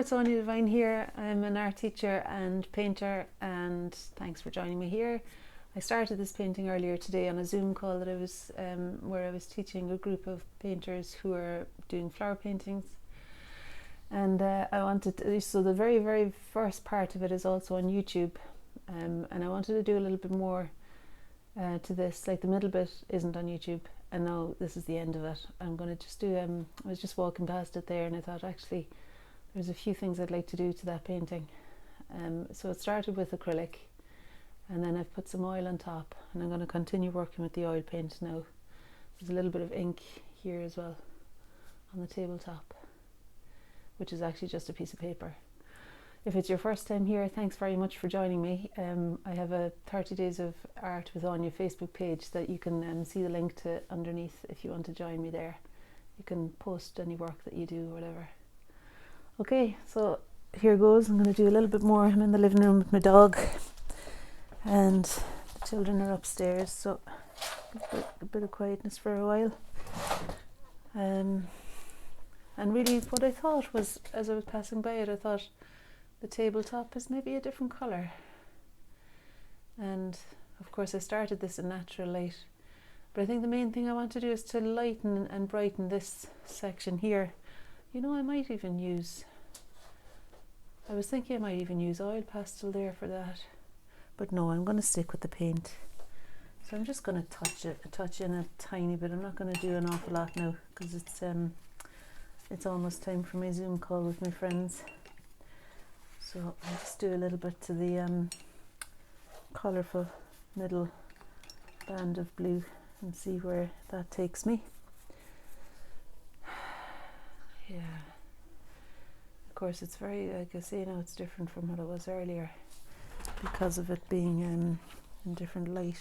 it's Anya Devine here. I'm an art teacher and painter, and thanks for joining me here. I started this painting earlier today on a Zoom call that I was where I was teaching a group of painters who are doing flower paintings, and I wanted to, so the very first part of it is also on YouTube, and I wanted to do a little bit more to this. Like the middle bit isn't on YouTube, and now this is the end of it. I'm going to just do I was just walking past it there, and I thought actually there's a few things I'd like to do to that painting. So it started with acrylic, and then I've put some oil on top, and I'm going to continue working with the oil paint now. There's a little bit of ink here as well on the tabletop, which is actually just a piece of paper. If it's your first time here, thanks very much for joining me. I have a 30 Days of Art with Anya Facebook page that you can see the link to underneath if you want to join me there. You can post any work that you do or whatever. Okay, so here goes. I'm going to do a little bit more. I'm in the living room with my dog, and the children are upstairs, so a bit of quietness for a while. And really what I thought was, as I was passing by it, I thought the tabletop is maybe a different colour. And of course I started this in natural light, but I think the main thing I want to do is to lighten and brighten this section here. You know, I was thinking I might even use oil pastel there for that, but no, I'm going to stick with the paint. So I'm just going to touch in a tiny bit. I'm not going to do an awful lot now because it's almost time for my Zoom call with my friends. So I'll just do a little bit to the colourful middle band of blue and see where that takes me. Yeah. Of course, it's very, like I say now, it's different from what it was earlier because of it being in different light.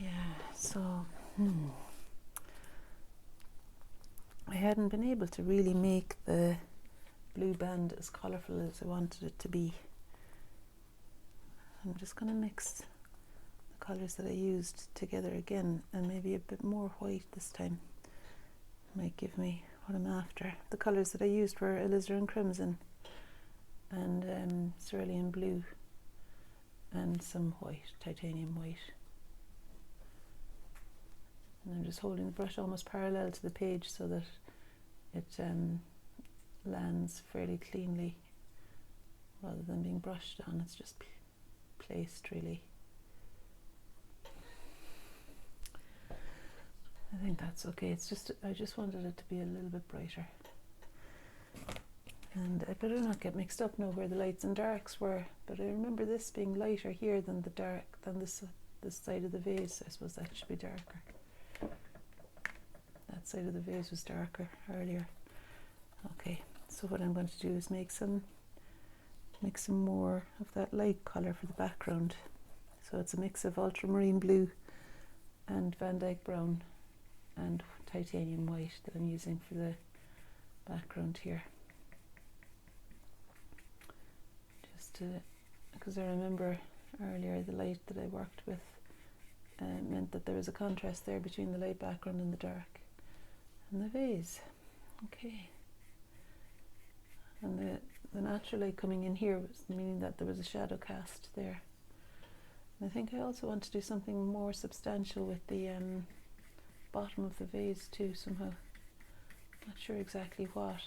Yeah, so I hadn't been able to really make the blue band as colourful as I wanted it to be. I'm just going to mix the colours that I used together again, and maybe a bit more white this time. Might give me what I'm after. The colours that I used were alizarin crimson and cerulean blue and some white, titanium white. And I'm just holding the brush almost parallel to the page so that it lands fairly cleanly rather than being brushed on. It's just placed really. I think that's okay. It's just, I just wanted it to be a little bit brighter. And I better not get mixed up now where the lights and darks were, but I remember this being lighter here than the dark, than this side of the vase. I suppose that should be darker. That side of the vase was darker earlier. Okay, so what I'm going to do is make some more of that light colour for the background. So it's a mix of ultramarine blue and Van Dyke brown and titanium white that I'm using for the background here. Just to, because I remember earlier the light that I worked with meant that there was a contrast there between the light background and the dark and the vase. Okay. And the natural light coming in here was meaning that there was a shadow cast there. And I think I also want to do something more substantial with the bottom of the vase too somehow. Not sure exactly what.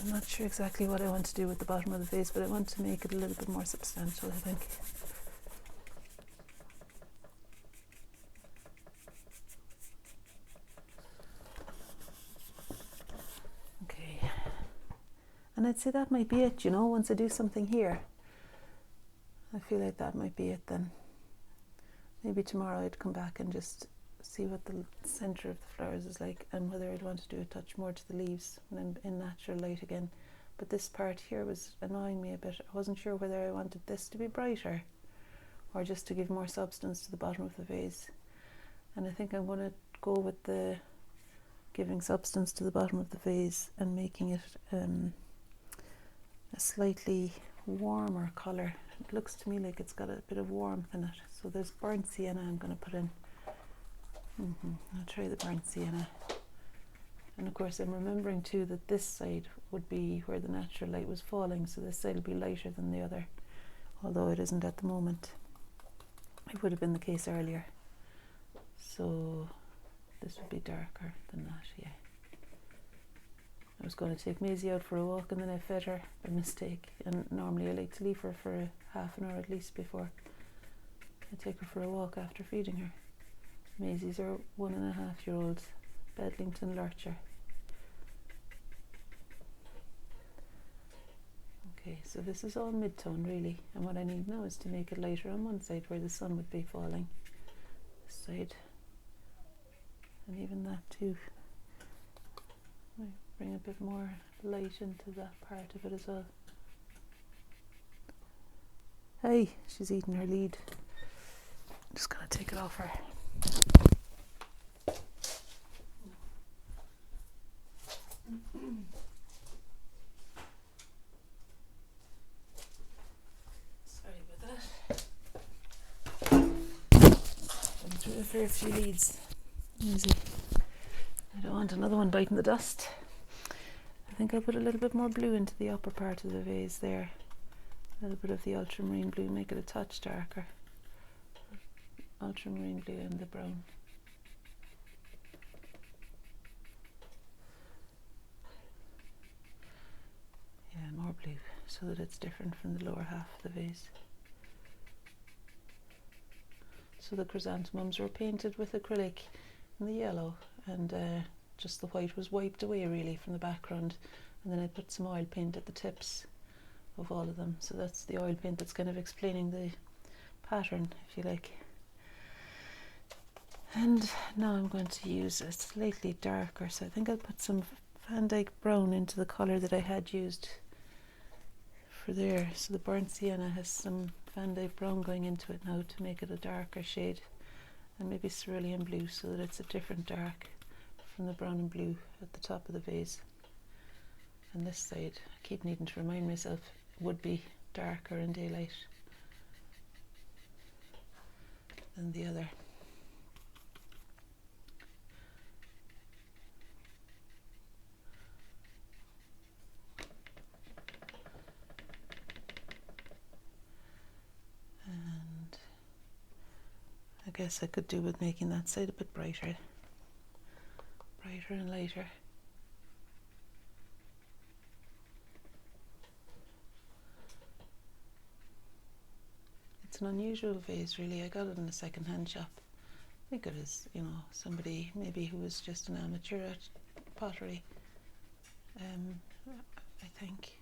I'm not sure exactly what I want to do with the bottom of the vase, but I want to make it a little bit more substantial, I think. Okay. And I'd say that might be it, you know, once I do something here. I feel like that might be it then. Maybe tomorrow I'd come back and just see what the centre of the flowers is like and whether I'd want to do a touch more to the leaves when I'm in natural light again. But this part here was annoying me a bit. I wasn't sure whether I wanted this to be brighter or just to give more substance to the bottom of the vase. And I think I'm going to go with the giving substance to the bottom of the vase and making it a slightly warmer colour. It looks to me like it's got a bit of warmth in it. So there's burnt sienna I'm going to put in. I'll try the burnt sienna. And of course I'm remembering too that this side would be where the natural light was falling, so this side will be lighter than the other, although it isn't at the moment. It would have been the case earlier. So this would be darker than that, yeah. I was going to take Maisie out for a walk and then I fed her by mistake, and normally I like to leave her for half an hour at least before I take her for a walk after feeding her. Maisie's our 1.5-year-old Bedlington Lurcher. Okay, so this is all mid-tone really, and what I need now is to make it lighter on one side where the sun would be falling. This side, and even that too. Might bring a bit more light into that part of it as well. Hey, she's eating her lead. I'm just gonna take it off her. Sorry about that. I'm through a fair few leads. Easy. I don't want another one biting the dust. I think I'll put a little bit more blue into the upper part of the vase there. A little bit of the ultramarine blue, make it a touch darker. Ultramarine blue and the brown. Yeah, more blue, so that it's different from the lower half of the vase. So the chrysanthemums were painted with acrylic in the yellow, and just the white was wiped away really from the background, and then I put some oil paint at the tips of all of them. So that's the oil paint that's kind of explaining the pattern, if you like. And now I'm going to use a slightly darker, so I think I'll put some Van Dyke brown into the colour that I had used for there. So the burnt sienna has some Van Dyke brown going into it now to make it a darker shade, and maybe cerulean blue so that it's a different dark from the brown and blue at the top of the vase. And this side, I keep needing to remind myself, would be darker in daylight than the other. And I guess I could do with making that side a bit brighter and lighter. It's an unusual vase really. I got it in a second-hand shop. I think it is, you know, somebody maybe who was just an amateur at pottery. I think.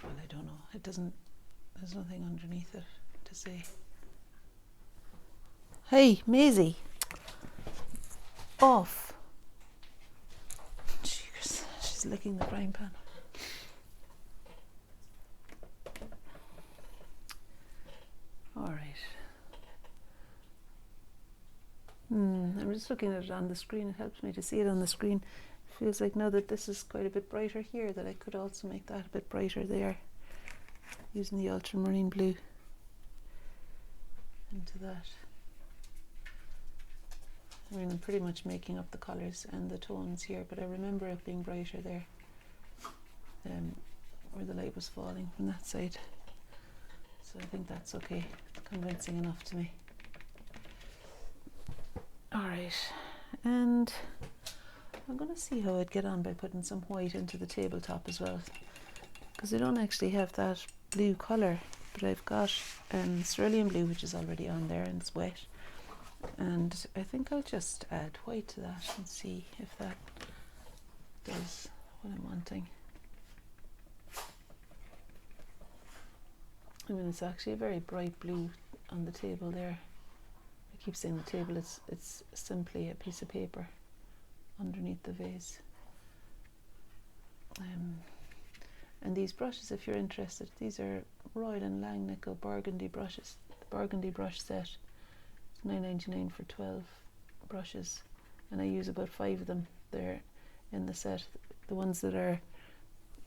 Well, I don't know. It doesn't. There's nothing underneath it to say. Hey, Maisie. Off. Jeez, she's licking the frying pan. All right. I'm just looking at it on the screen. It helps me to see it on the screen. It feels like now that this is quite a bit brighter here, that I could also make that a bit brighter there, using the ultramarine blue into that. I mean, I'm pretty much making up the colours and the tones here, but I remember it being brighter there, where the light was falling from that side. So I think that's okay. It's convincing enough to me. Alright, and I'm going to see how I'd get on by putting some white into the tabletop as well, because I don't actually have that blue colour, but I've got cerulean blue, which is already on there and it's wet, and I think I'll just add white to that and see if that does what I'm wanting. I mean, it's actually a very bright blue on the table there. I keep saying the table, it's simply a piece of paper underneath the vase. And these brushes, if you're interested, these are Royal and Langnickel burgundy brushes. The burgundy brush set is $9.99 for 12 brushes, and I use about 5 of them there in the set. The ones that are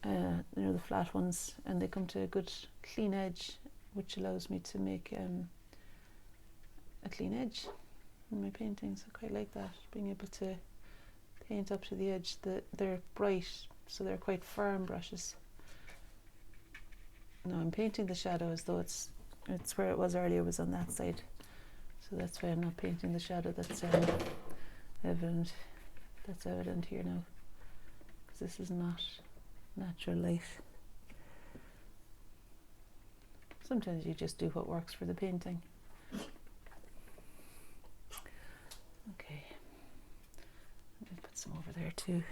the flat ones, and they come to a good clean edge, which allows me to make a clean edge. in my paintings. I quite like that, being able to paint up to the edge. They're bright, so they're quite firm brushes. Now I'm painting the shadow as though it's where it was earlier, was on that side. So that's why I'm not painting the shadow that's evident. That's evident here now, because this is not natural light. Sometimes you just do what works for the painting. Okay, I'll put some over there too.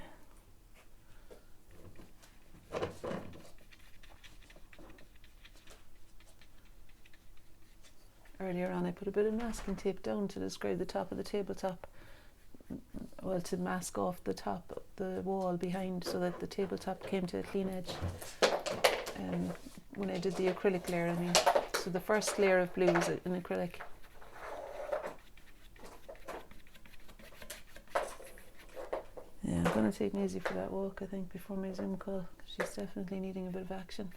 Earlier on I put a bit of masking tape down to describe the top of the tabletop, well, to mask off the top, the wall behind, so that the tabletop came to a clean edge. When I did the acrylic layer, I mean, so the first layer of blue is an acrylic. Yeah, I'm going to take Maisie for that walk, I think, before my Zoom call. She's definitely needing a bit of action.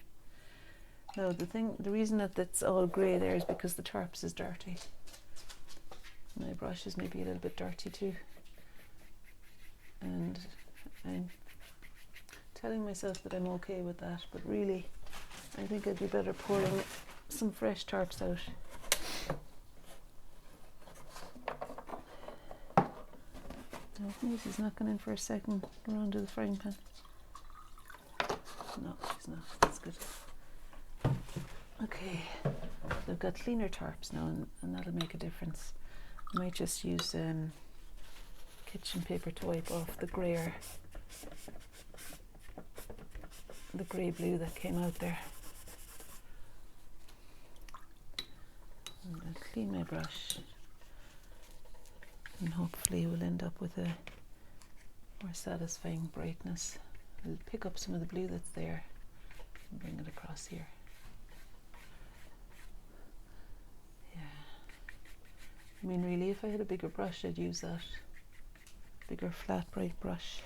Now, the reason that it's all grey there is because the tarps is dirty. My brush is maybe a little bit dirty too. And I'm telling myself that I'm okay with that, but really, I think I'd be better pouring some fresh tarps out. No, Maisie's not going in for a second round of the frying pan. No, she's not. That's good. Okay, I've got cleaner tarps now, and that'll make a difference. I might just use kitchen paper to wipe off the grey blue that came out there. And I'll clean my brush, and hopefully we'll end up with a more satisfying brightness. I'll pick up some of the blue that's there and bring it across here. I mean, really, if I had a bigger brush, I'd use that bigger flat bright brush,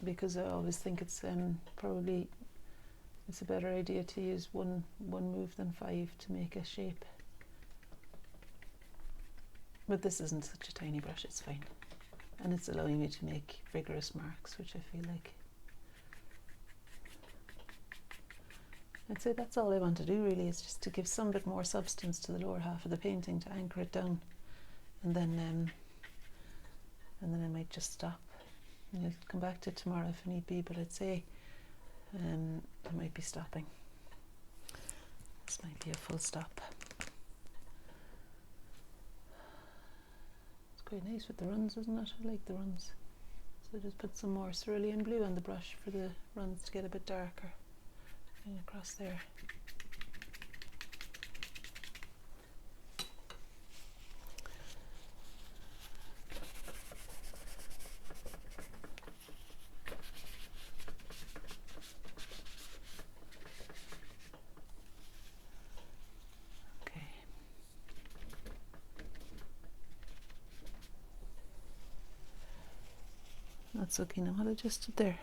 because I always think it's probably it's a better idea to use one move than 5 to make a shape. But this isn't such a tiny brush, it's fine, and it's allowing me to make vigorous marks, which I feel like. I'd say that's all I want to do really, is just to give some bit more substance to the lower half of the painting, to anchor it down, and then I might just stop. And I'll come back to it tomorrow if need be, but I'd say I might be stopping. This might be a full stop. It's quite nice with the runs, isn't it? I like the runs. So I just put some more cerulean blue on the brush for the runs to get a bit darker. And across there. Okay. That's okay now. I'll adjust it there.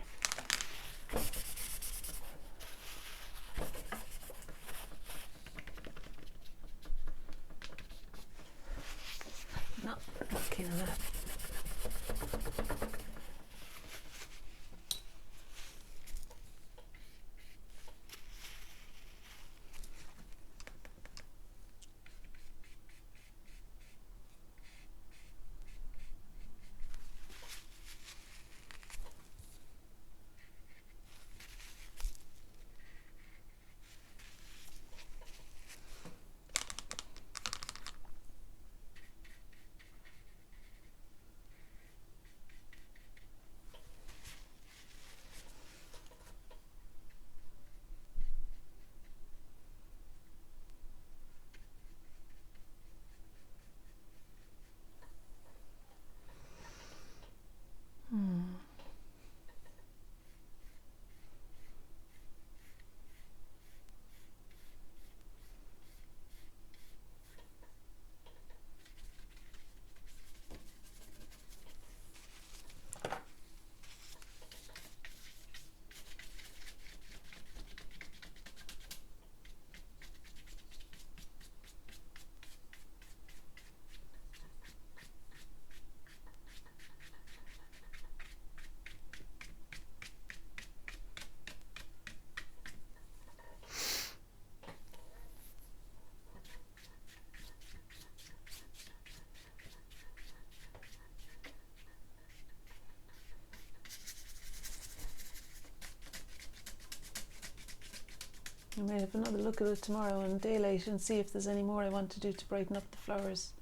might have another look at it tomorrow in daylight and see if there's any more I want to do to brighten up the flowers.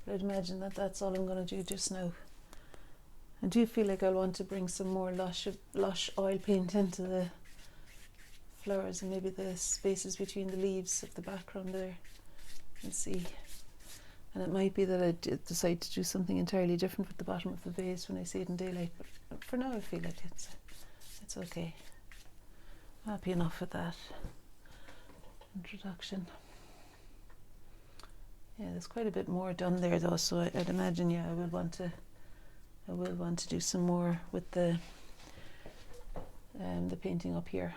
But I'd imagine that that's all I'm going to do just now. I do feel like I'll want to bring some more lush oil paint into the flowers and maybe the spaces between the leaves of the background there. We'll see. And it might be that I decide to do something entirely different with the bottom of the vase when I see it in daylight. But for now I feel like it's okay. I'm happy enough with that introduction. Yeah, there's quite a bit more done there though, so I'd imagine I will want to do some more with the painting up here.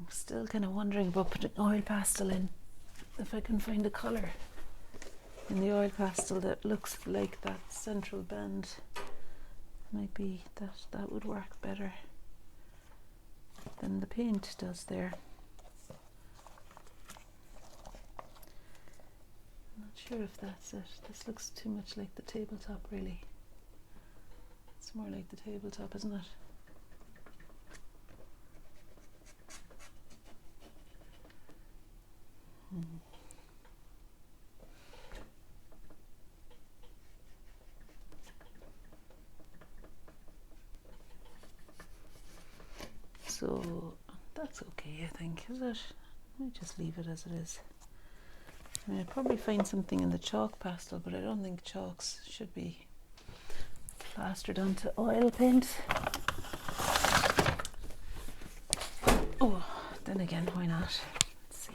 I'm still kind of wondering about putting oil pastel in, if I can find a colour in the oil pastel that looks like that central band. Might be that would work better than the paint does there. Not sure if that's it. This looks too much like the tabletop really. It's more like the tabletop, isn't it? So that's okay, I think, is it? I might just leave it as it is. I mean, I'd probably find something in the chalk pastel, but I don't think chalks should be plastered onto oil paint. Oh, then again, why not? Let's see.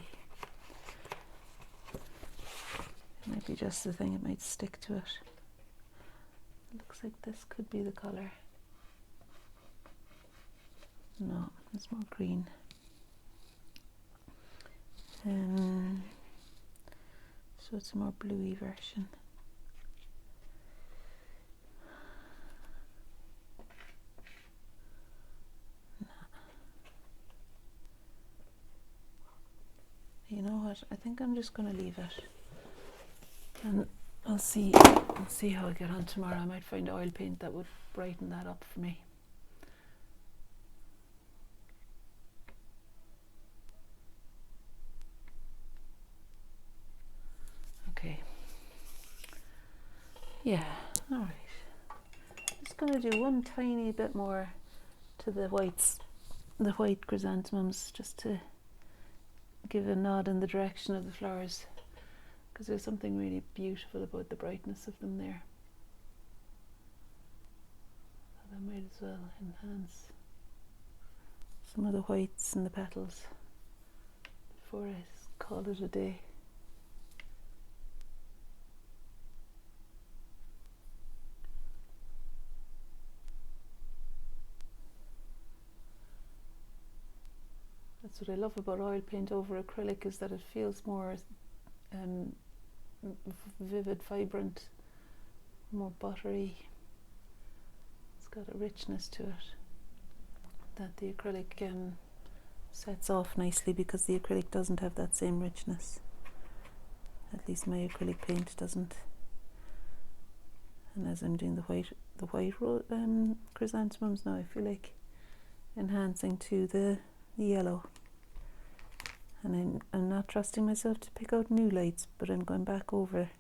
It might be just the thing, it might stick to it. It looks like this could be the colour. No, it's more green. So it's a more bluey version. No. You know what? I think I'm just going to leave it, and I'll see how I get on tomorrow. I might find oil paint that would brighten that up for me. Okay. Yeah, all right. Just going to do one tiny bit more to the white chrysanthemums, just to give a nod in the direction of the flowers, because there's something really beautiful about the brightness of them there. So I might as well enhance some of the whites in the petals before I call it a day. That's what I love about oil paint over acrylic, is that it feels more vivid, vibrant, more buttery. It's got a richness to it that the acrylic sets off nicely, because the acrylic doesn't have that same richness. At least my acrylic paint doesn't. And as I'm doing the white chrysanthemums now, I feel like enhancing to the yellow. And I'm not trusting myself to pick out new lights, but I'm going back over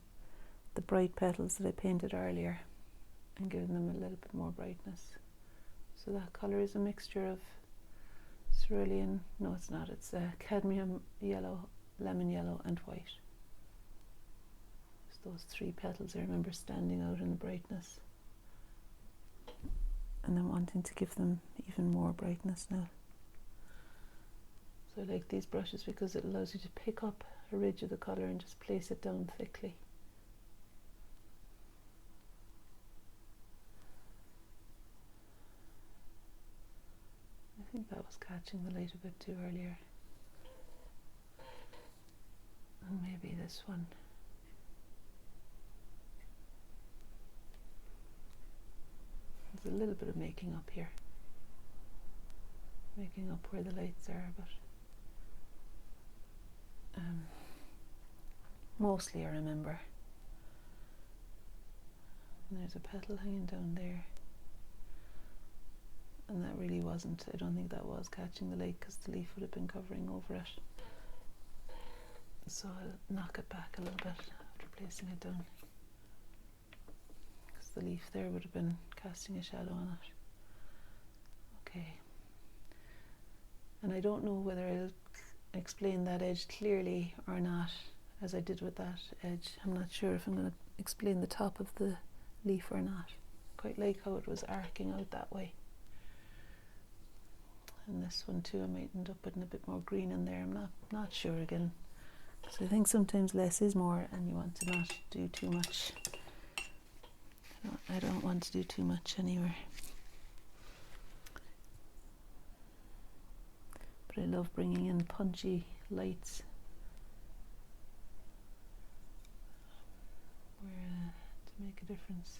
the bright petals that I painted earlier and giving them a little bit more brightness. So that colour is a mixture of cerulean, no it's not, it's cadmium yellow, lemon yellow and white. It's those three petals I remember standing out in the brightness, and I'm wanting to give them even more brightness now. So I like these brushes because it allows you to pick up a ridge of the colour and just place it down thickly. I think that was catching the light a bit too earlier. And maybe this one. There's a little bit of making up here. Making up where the lights are, but mostly I remember. And there's a petal hanging down there. and that really wasn't, I don't think that was catching the light because the leaf would have been covering over it. So I'll knock it back a little bit after placing it down, because the leaf there would have been casting a shadow on it. Okay, and I don't know whether I'll explain that edge clearly or not, as I did with that edge. I'm not sure if I'm going to explain the top of the leaf or not. Quite like how it was arcing out that way. And this one too, I might end up putting a bit more green in there. I'm not sure again. So I think sometimes less is more, and you want to not do too much. I don't want to do too much anywhere. But I love bringing in punchy lights to make a difference.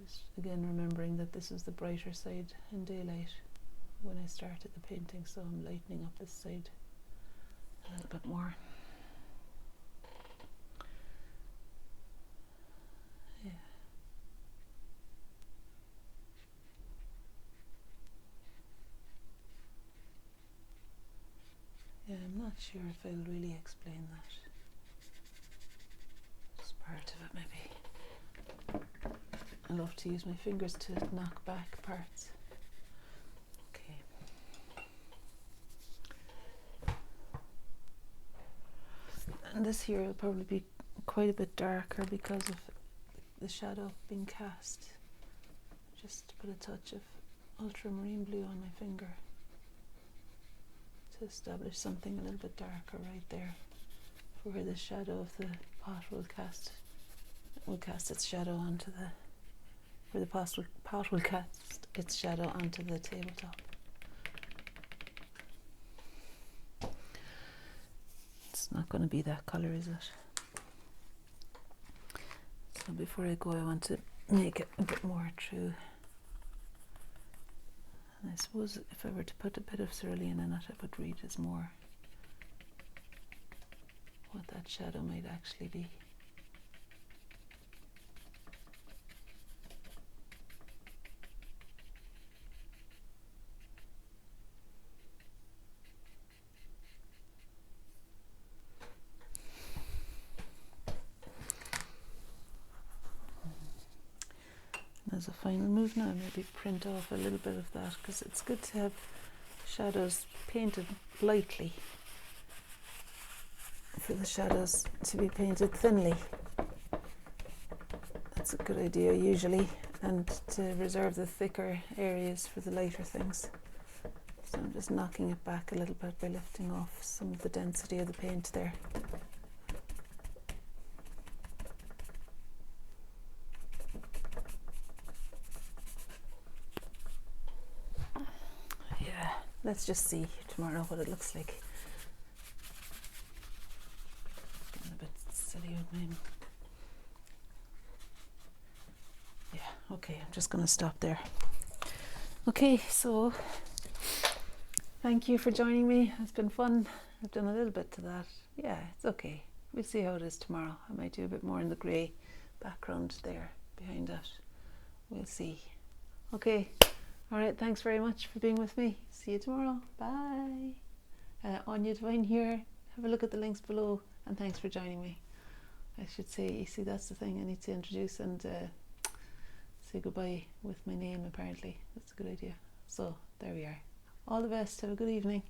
Just again remembering that this is the brighter side in daylight when I started the painting, so I'm lightening up this side a little bit more. Yeah. Yeah, I'm not sure if I'll really explain that. Just part of it maybe. I love to use my fingers to knock back parts. And this here will probably be quite a bit darker because of the shadow being cast. Just put a touch of ultramarine blue on my finger to establish something a little bit darker right there, for where the shadow of the pot will cast its shadow onto the, where the pot will cast its shadow onto the tabletop. It's not going to be that colour, is it? So before I go, I want to make it a bit more true. And I suppose if I were to put a bit of cerulean in it, I would read as more what that shadow might actually be. As a final move now, maybe print off a little bit of that, because it's good to have shadows painted lightly, for the shadows to be painted thinly. That's a good idea usually, and to reserve the thicker areas for the lighter things. So I'm just knocking it back a little bit by lifting off some of the density of the paint there. Let's just see tomorrow what it looks like. Getting a bit silly with mine. Yeah, okay, I'm just going to stop there. Okay, so thank you for joining me. It's been fun. I've done a little bit to that. Yeah, it's okay. We'll see how it is tomorrow. I might do a bit more in the grey background there behind it. We'll see. Okay. All right, thanks very much for being with me. See you tomorrow. Bye. Anya Devine here. Have a look at the links below, and thanks for joining me. I should say, you see, that's the thing I need to introduce and say goodbye with my name, apparently. That's a good idea. So, there we are. All the best. Have a good evening.